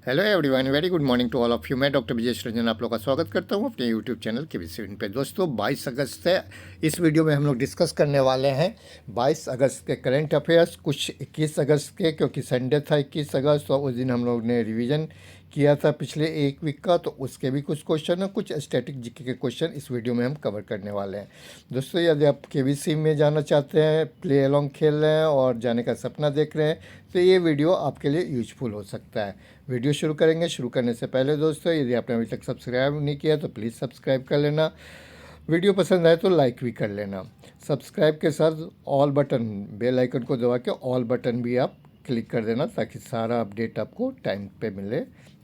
Hello everyone, very good morning to all of you. मैं doctor Vijay Ranjan आप लोग का स्वागत करता हूं अपने यूट्यूब चैनल KBC पे। दोस्तों 22 अगस्त से इस वीडियो में हम लोग डिस्कस करने वाले हैं 22 अगस्त के करंट अफेयर्स, कुछ 21 अगस्त के, क्योंकि संडे था 21 अगस्त और उस दिन हम लोग ने रिवीजन किया था पिछले एक वीक का, तो उसके भी कुछ क्वेश्चन और कुछ स्टैटिक जीके के क्वेश्चन इस वीडियो में हम कवर करने वाले हैं। दोस्तों यदि आप KBC में जाना चाहते हैं, प्ले अलॉन्ग खेल रहे हैं और जाने का सपना देख रहे हैं, तो ये वीडियो आपके लिए यूजफुल हो सकता है। वीडियो शुरू करेंगे। शुरू करने से पहले दोस्तों, यदि आपने अभी तक सब्सक्राइब नहीं किया तो प्लीज़ सब्सक्राइब कर लेना। वीडियो पसंद आए तो लाइक भी कर लेना। सब्सक्राइब के साथ ऑल बटन, बेल आइकन को दबा के ऑल बटन भी आप क्लिक कर देना, ताकि सारा अपडेट आपको टाइम पे मिले,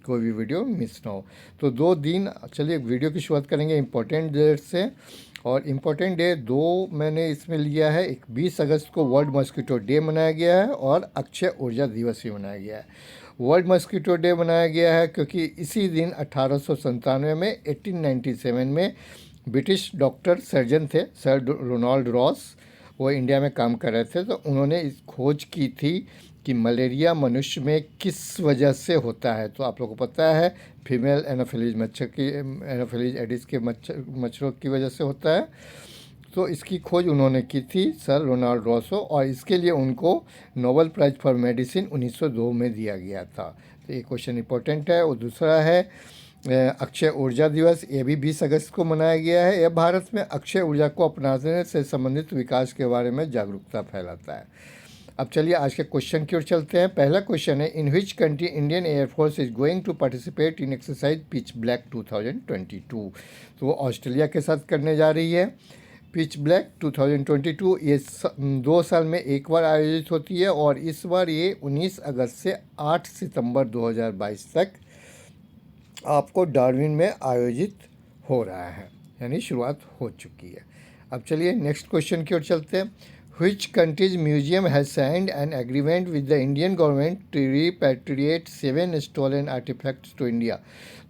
कोई भी वीडियो मिस ना हो। तो 2 दिन, चलिए वीडियो की शुरुआत करेंगे इम्पोर्टेंट डेट से। और इम्पोर्टेंट डे 2 मैंने इसमें लिया है। एक 20 अगस्त को वर्ल्ड मॉस्किटो डे मनाया गया है और अक्षय ऊर्जा दिवस भी मनाया गया है। वर्ल्ड मॉस्किटो डे मनाया गया है क्योंकि इसी दिन 1897 में 1897 में ब्रिटिश डॉक्टर सर्जन थे सर रोनाल्ड रॉस, वो इंडिया में काम कर रहे थे, तो उन्होंने इस खोज की थी कि मलेरिया मनुष्य में किस वजह से होता है। तो आप लोगों को पता है फीमेल एनोफिलीज मच्छर की, एनोफिलीज एडिस के मच्छरों की वजह से होता है। तो इसकी खोज उन्होंने की थी सर रोनाल्ड रॉसो, और इसके लिए उनको नोबेल प्राइज़ फॉर मेडिसिन 1902 में दिया गया था। तो ये क्वेश्चन इंपॉर्टेंट है। और दूसरा है अक्षय ऊर्जा दिवस, ये भी 20 अगस्त को मनाया गया है। यह भारत में अक्षय ऊर्जा को अपनाने से संबंधित विकास के बारे में जागरूकता फैलाता है। अब चलिए आज के क्वेश्चन की ओर चलते हैं। पहला क्वेश्चन है, in which country Indian air force is going to participate in exercise Pitch Black 2022। तो वो ऑस्ट्रेलिया के साथ करने जा रही है। पिच ब्लैक 2022 ये 2 साल में एक बार आयोजित होती है, और इस बार ये 19 अगस्त से 8 सितंबर 2022 तक आपको डार्विन में आयोजित हो रहा है, यानी शुरुआत हो चुकी है। अब चलिए नेक्स्ट क्वेश्चन की ओर चलते हैं। Which country's museum has signed an agreement with the Indian government to repatriate 7 stolen artifacts to India?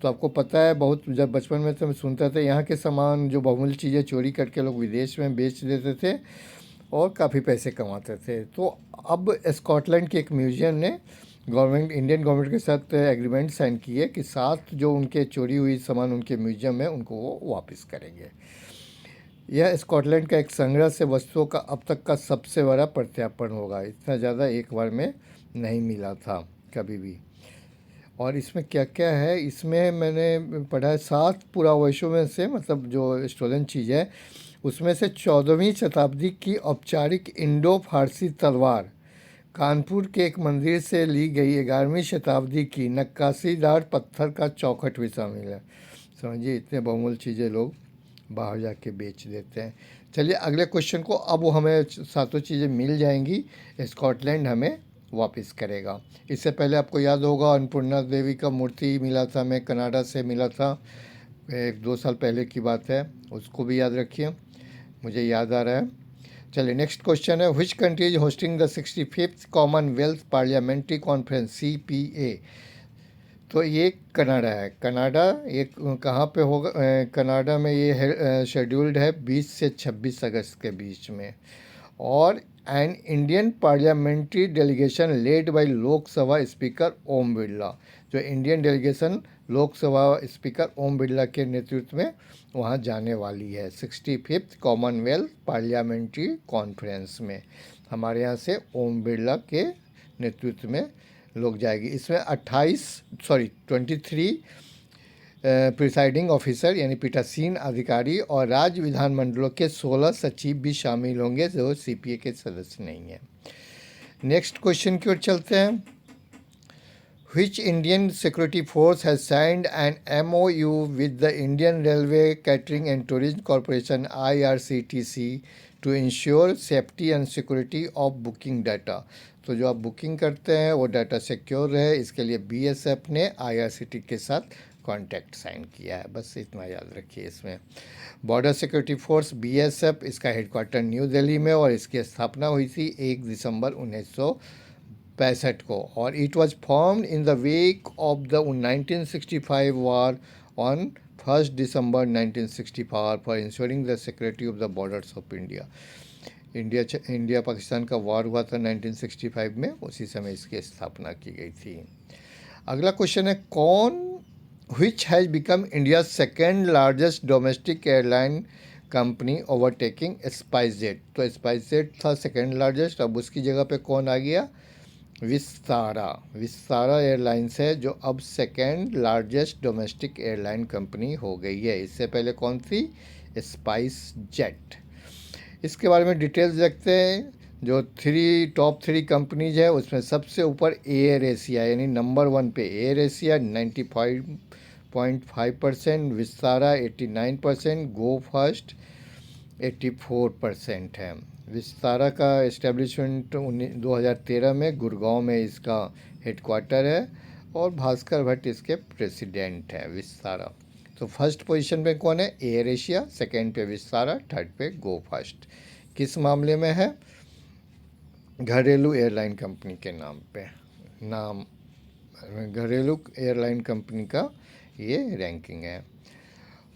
तो आपको पता है, बहुत जब बचपन में तो मैं सुनता था यहाँ के सामान, जो बहुमूल्य चीज़ें चोरी करके लोग विदेश में बेच देते थे और काफ़ी पैसे कमाते थे। तो अब स्कॉटलैंड के एक म्यूजियम ने गवर्नमेंट, इंडियन गवर्नमेंट के साथ एग्रीमेंट साइन की है कि 7 जो उनके चोरी हुई सामान उनके म्यूजियम में उनको वो वापस करेंगे। यह स्कॉटलैंड का एक संग्रह से वस्तुओं का अब तक का सबसे बड़ा प्रत्यार्पण होगा। इतना ज़्यादा एक बार में नहीं मिला था कभी भी। और इसमें क्या क्या है, इसमें मैंने पढ़ा है 7 पुरावस्तुओं में से, मतलब जो स्टोलन चीज़ है उसमें से 14वीं शताब्दी की औपचारिक इंडो फारसी तलवार, कानपुर के एक मंदिर से ली गई 11वीं शताब्दी की नक्काशीदार पत्थर का चौखट भी शामिल है। समझिए, इतने बहुमूल्य चीज़ें लोग बाहर जाके बेच देते हैं। चलिए अगले क्वेश्चन को, अब वो हमें 7 चीज़ें मिल जाएंगी, स्कॉटलैंड हमें वापस करेगा। इससे पहले आपको याद होगा अन्नपूर्णा देवी का मूर्ति मिला था, मैं कनाडा से मिला था, 1-2 साल पहले की बात है, उसको भी याद रखिए, मुझे याद आ रहा है। चलिए नेक्स्ट क्वेश्चन है, which country is hosting the 65th Commonwealth parliamentary conference CPA। तो ये कनाडा है। कनाडा ये कहाँ पे होगा? कनाडा में ये शेड्यूल्ड है 20 से 26 अगस्त के बीच में। और an Indian parliamentary delegation led by Lok Sabha speaker Om Birla, जो Indian delegation Lok Sabha speaker Om Birla के नेतृत्व में वहाँ जाने वाली है 65th कॉमनवेल्थ पार्लियामेंट्री कॉन्फ्रेंस में। हमारे यहाँ से ओम बिरला के नेतृत्व में लोग जाएगी। इसमें 23 प्रिसाइडिंग ऑफिसर यानी पीठासीन अधिकारी और राज्य विधानमंडलों के 16 सचिव भी शामिल होंगे जो CPA के सदस्य नहीं हैं। नेक्स्ट क्वेश्चन की ओर चलते हैं। Which Indian security force has signed an MOU with the Indian Railway Catering and Tourism Corporation IRCTC to ensure safety and security of booking data? तो जो आप बुकिंग करते हैं वो डाटा सिक्योर रहे, इसके लिए BSF ने IRCTC के साथ कॉन्ट्रैक्ट साइन किया है। बस इतना याद रखिए। इसमें बॉर्डर सिक्योरिटी फोर्स BSF, इसका हेडक्वार्टर न्यू दिल्ली में, और इसकी स्थापना हुई थी 1 दिसंबर 1965 को, और it was formed in the wake of the 1965 war on 1 December 1965 for ensuring the security of the borders of India. India Pakistan का वॉर हुआ था 1965 में, उसी समय इसकी स्थापना की गई थी। अगला क्वेश्चन है कौन which has become India's second largest domestic airline company overtaking SpiceJet. तो स्पाइसजेट था सेकेंड लार्जेस्ट, अब उसकी जगह पे कौन आ गया? विस्तारा। विस्तारा एयरलाइंस है जो अब second largest domestic airline company हो गई है। इससे पहले कौन थी? Spice jet. इसके बारे में डिटेल्स देखते हैं। जो टॉप थ्री कंपनीज है उसमें सबसे ऊपर एयर एशिया यानी नंबर 1 पे एयर एशिया 95.5%, विस्तारा 89%, गो फर्स्ट 84% है। विस्तारा का इस्टेब्लिशमेंट 2013 में गुड़गांव में इसका हेडक्वार्टर है और भास्कर भट्ट इसके प्रेसिडेंट है। विस्तारा तो फर्स्ट पोजीशन पे कौन है? एयर एशिया, सेकेंड पे विस्तारा, थर्ड पे गो फर्स्ट। किस मामले में है? घरेलू एयरलाइन कंपनी के नाम पे, नाम घरेलू एयरलाइन कंपनी का ये रैंकिंग है।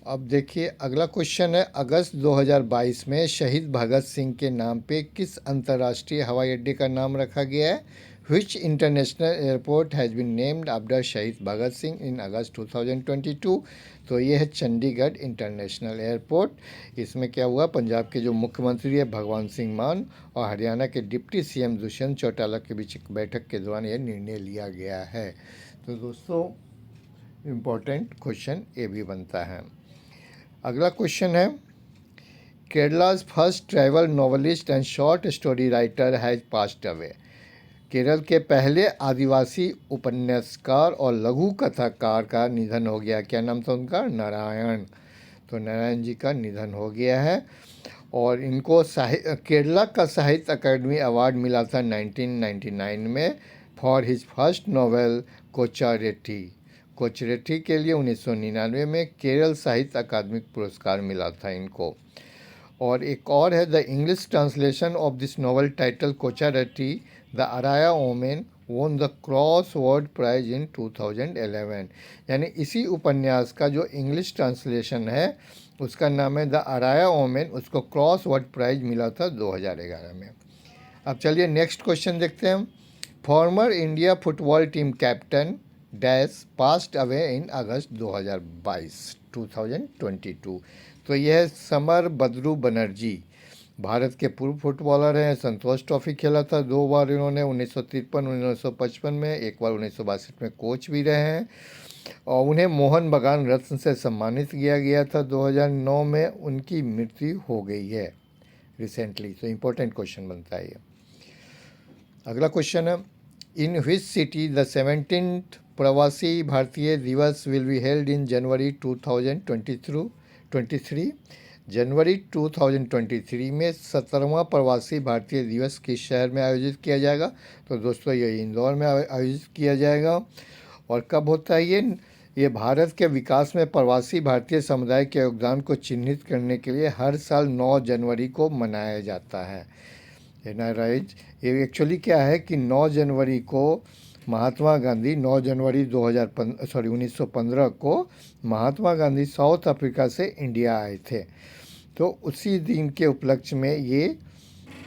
अब देखिए अगला क्वेश्चन है अगस्त 2022 में शहीद भगत सिंह के नाम पे किस अंतर्राष्ट्रीय हवाई अड्डे का नाम रखा गया है? Which international airport has been named after Shaheed Bhagat Singh in August 2022? तो ये है चंडीगढ़ इंटरनेशनल एयरपोर्ट। इसमें क्या हुआ, पंजाब के जो मुख्यमंत्री है भगवंत सिंह मान और हरियाणा के डिप्टी सीएम दुष्यंत चौटाला के बीच एक बैठक के दौरान यह निर्णय लिया गया है। तो दोस्तों इम्पोर्टेंट क्वेश्चन ये भी बनता है। अगला क्वेश्चन है Kerala's first travel novelist and short story writer has passed away. Kerala के पहले आदिवासी उपन्यासकार और लघु कथाकार का निधन हो गया। क्या नाम था उनका? नारायण। तो नारायण जी का निधन हो गया है और इनको केरला का साहित्य अकादमी अवार्ड मिला था 1999 में फॉर हिज फर्स्ट नॉवेल कोचारेटी। कोचरेटी के लिए 1999 में केरल साहित्य अकादमी पुरस्कार मिला था इनको। और एक और है the English translation of this novel title Kocharethi the Araya woman won the Crossword Prize in 2011। यानी इसी उपन्यास का जो इंग्लिश ट्रांसलेशन है उसका नाम है द अराया ओमेन, उसको क्रॉस वर्ड प्राइज मिला था 2011 में। अब चलिए नेक्स्ट क्वेश्चन देखते हैं। Former India football team captain dash passed away in August 2022। तो यह समर बद्रू बनर्जी भारत के पूर्व फुटबॉलर हैं। संतोष ट्रॉफी खेला था 2 बार इन्होंने, 1953 1955 में, एक बार 1962 में कोच भी रहे हैं और उन्हें मोहन बगान रत्न से सम्मानित किया गया था 2009 में। उनकी मृत्यु हो गई है रिसेंटली। तो इम्पोर्टेंट क्वेश्चन बनता है ये। अगला क्वेश्चन है in which city the 17th प्रवासी भारतीय दिवस विल बी हेल्ड इन जनवरी 2023। जनवरी 2023 में 17वां प्रवासी भारतीय दिवस किस शहर में आयोजित किया जाएगा? तो दोस्तों ये इंदौर में आयोजित किया जाएगा। और कब होता है ये भारत के विकास में प्रवासी भारतीय समुदाय के योगदान को चिन्हित करने के लिए हर साल 9 जनवरी को मनाया जाता है। एनआरआईज ये एक्चुअली क्या है कि 9 जनवरी को महात्मा गांधी 9 जनवरी 1915 को महात्मा गांधी साउथ अफ्रीका से इंडिया आए थे। तो उसी दिन के उपलक्ष्य में ये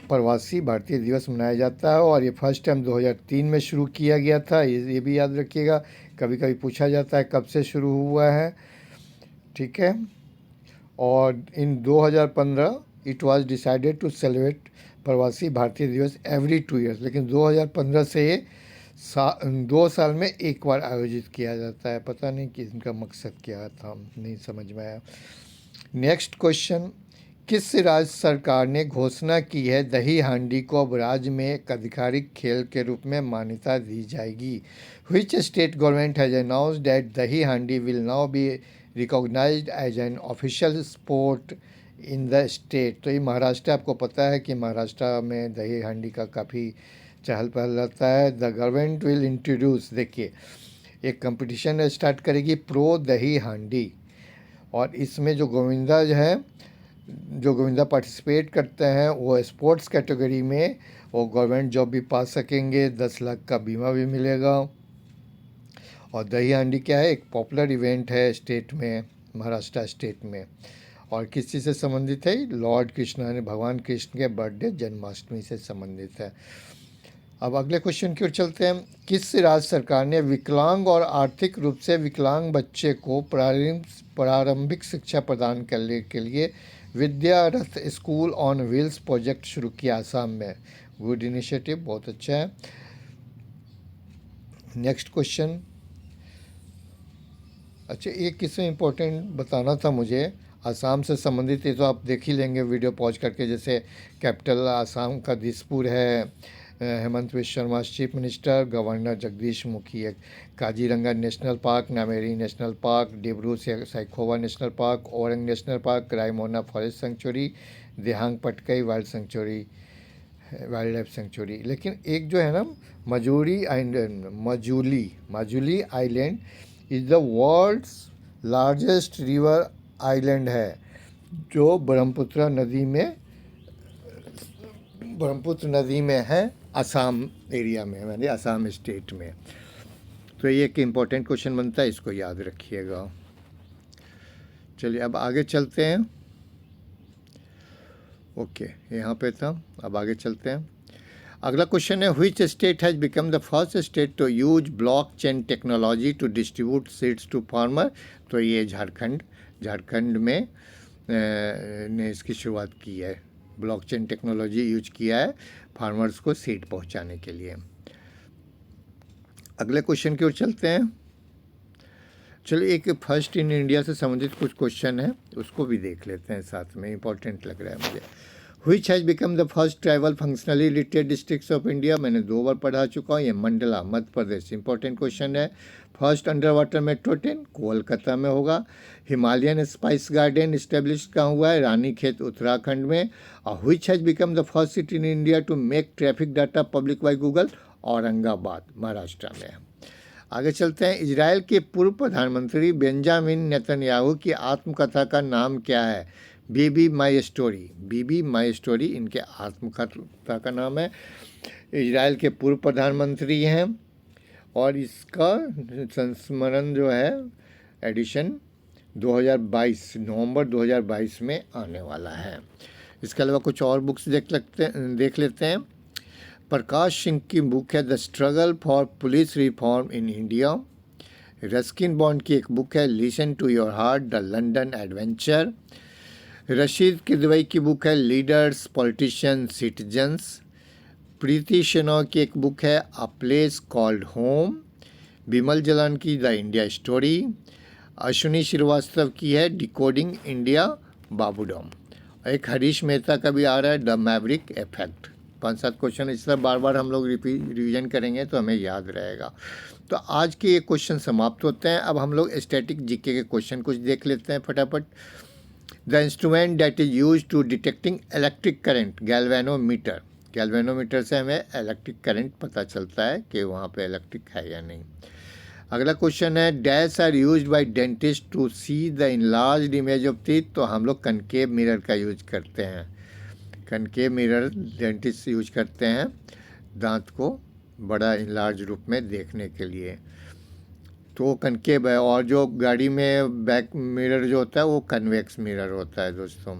प्रवासी भारतीय दिवस मनाया जाता है और ये फर्स्ट टाइम 2003 में शुरू किया गया था। ये भी याद रखिएगा, कभी कभी पूछा जाता है कब से शुरू हुआ है, ठीक है। और in 2015 it was decided to celebrate Pravasi Bharatiya दिवस एवरी 2 ईयर्स, लेकिन 2015 से ये 2 साल में एक बार आयोजित किया जाता है। पता नहीं कि इनका मकसद क्या था, नहीं समझ में आया। नेक्स्ट क्वेश्चन किस राज्य सरकार ने घोषणा की है दही हांडी को अब राज्य में एक आधिकारिक खेल के रूप में मान्यता दी जाएगी? Which state government has announced that Dahi Handi will now be recognised as an official sport in the state? तो ये महाराष्ट्र, आपको पता है कि महाराष्ट्र में दही हांडी का काफ़ी चहल पहल रहता है। द गवर्नमेंट विल इंट्रोड्यूस, देखिए एक कंपटीशन स्टार्ट करेगी प्रो दही हांडी और इसमें जो गोविंदा पार्टिसिपेट करते हैं वो स्पोर्ट्स कैटेगरी में वो गवर्नमेंट जॉब भी पा सकेंगे, 10 लाख का बीमा भी मिलेगा। और दही हांडी क्या है, एक पॉपुलर इवेंट है स्टेट में, महाराष्ट्र स्टेट में। और किस चीज़ से संबंधित है? लॉर्ड कृष्ण यानी भगवान कृष्ण के बर्थडे जन्माष्टमी से संबंधित है। अब अगले क्वेश्चन की ओर चलते हैं। किस राज्य सरकार ने विकलांग और आर्थिक रूप से विकलांग बच्चे को प्रारंभिक शिक्षा प्रदान करने के लिए विद्या रथ स्कूल ऑन व्हील्स प्रोजेक्ट शुरू किया असम में? गुड इनिशिएटिव, बहुत अच्छा है। Next question. अच्छा, एक किस्से इम्पोर्टेंट बताना था मुझे, आसाम से संबंधित है, तो आप देख ही लेंगे वीडियो पॉज करके। जैसे कैपिटल आसाम का दिसपुर है, Hemant Biswa Sarma chief minister, governor Jagdish Mukhi है। Kaziranga national park, Nameri national park, Dibru Saikhowa national park, Orang national park, Raimona forest sanctuary, Dehang Patkai wild life sanctuary. लेकिन एक जो है ना, Majuli island is the world's largest river island है, जो ब्रह्मपुत्र नदी में है, असम एरिया में, यानी असम स्टेट में। तो ये एक इम्पोर्टेंट क्वेश्चन बनता है, इसको याद रखिएगा। चलिए अब आगे चलते हैं। ओके, यहाँ पे था, अब आगे चलते हैं। अगला क्वेश्चन है, which state has become the first state to use blockchain technology to distribute seeds to farmer? तो ये झारखंड में ने इसकी शुरुआत की है, ब्लॉकचेन टेक्नोलॉजी यूज किया है फार्मर्स को सीड पहुंचाने के लिए। अगले क्वेश्चन की ओर चलते हैं। चलिए, एक फर्स्ट इन इंडिया से संबंधित कुछ क्वेश्चन है, उसको भी देख लेते हैं साथ में, इंपॉर्टेंट लग रहा है मुझे। Which has become the first tribal functionally literate districts of India? मैंने 2 बार पढ़ा चुका हूँ, ये मंडला मध्य प्रदेश। इंपॉर्टेंट क्वेश्चन है। First under water metro train Kolkata में होगा। हिमालयन स्पाइस गार्डन इस्टेब्लिश कहाँ हुआ है? रानीखेत उत्तराखंड में। और which has become the first city in India to make traffic data public by Google? Aurangabad, Maharashtra में। आगे चलते हैं। इजराइल के पूर्व प्रधानमंत्री बेंजामिन नेतन्याहू की आत्मकथा का नाम क्या है? बीबी माई स्टोरी इनके आत्मकथा का नाम है। इजराइल के पूर्व प्रधानमंत्री हैं और इसका संस्मरण जो है एडिशन 2022 नवंबर 2022 में आने वाला है। इसके अलावा कुछ और बुक्स देख लेते हैं। प्रकाश सिंह की बुक है the struggle for police reform in India. Ruskin Bond की एक बुक है listen to your heart the London adventure. Rasheed Kidwai की बुक है leaders politicians citizens. Preeti Shenoy की एक बुक है a place called home. Bimal Jalan की the India story. Ashwini Srivastava की है डिकोडिंग इंडिया बाबूडोम। एक हरीश मेहता का भी आ रहा है द मैवरिक इफेक्ट। 5-7 क्वेश्चन इस तरह बार बार हम लोग रिवीजन करेंगे तो हमें याद रहेगा। तो आज के ये क्वेश्चन समाप्त होते हैं। अब हम लोग स्टैटिक जीके के क्वेश्चन कुछ देख लेते हैं फटाफट। The instrument that is use to detecting electric current galvanometer से हमें इलेक्ट्रिक करंट पता चलता है कि वहाँ पे इलेक्ट्रिक है या नहीं। अगला क्वेश्चन है dash are used by dentist to see the enlarged image of teeth? तो हम लोग कनकेव मिरर का यूज करते हैं। कनकेव मिरर डेंटिस्ट यूज करते हैं दांत को बड़ा इनलार्ज रूप में देखने के लिए, तो कनकेव है। और जो गाड़ी में बैक मिरर जो होता है वो कन्वेक्स मिरर होता है दोस्तों।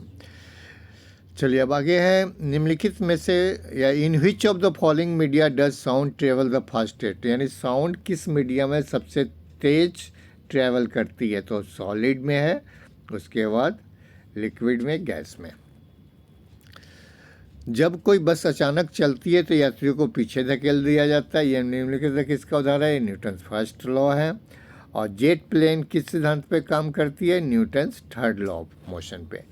चलिए अब आगे है। निम्नलिखित में से या in which of the following media does sound travel the fastest? यानी साउंड किस मीडिया में सबसे तेज ट्रेवल करती है? तो सॉलिड में है, उसके बाद लिक्विड में, गैस में। जब कोई बस अचानक चलती है तो यात्रियों को पीछे धकेल दिया जाता है, यह निम्नलिखित किसका उदाहरण है? न्यूटन फर्स्ट लॉ है। और जेट प्लेन किस सिद्धांत पे काम करती है? Newton third law of motion पे।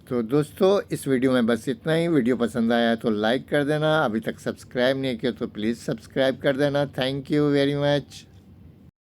तो दोस्तों इस वीडियो में बस इतना ही। वीडियो पसंद आया तो लाइक कर देना, अभी तक सब्सक्राइब नहीं किया तो प्लीज़ सब्सक्राइब कर देना। Thank you very much.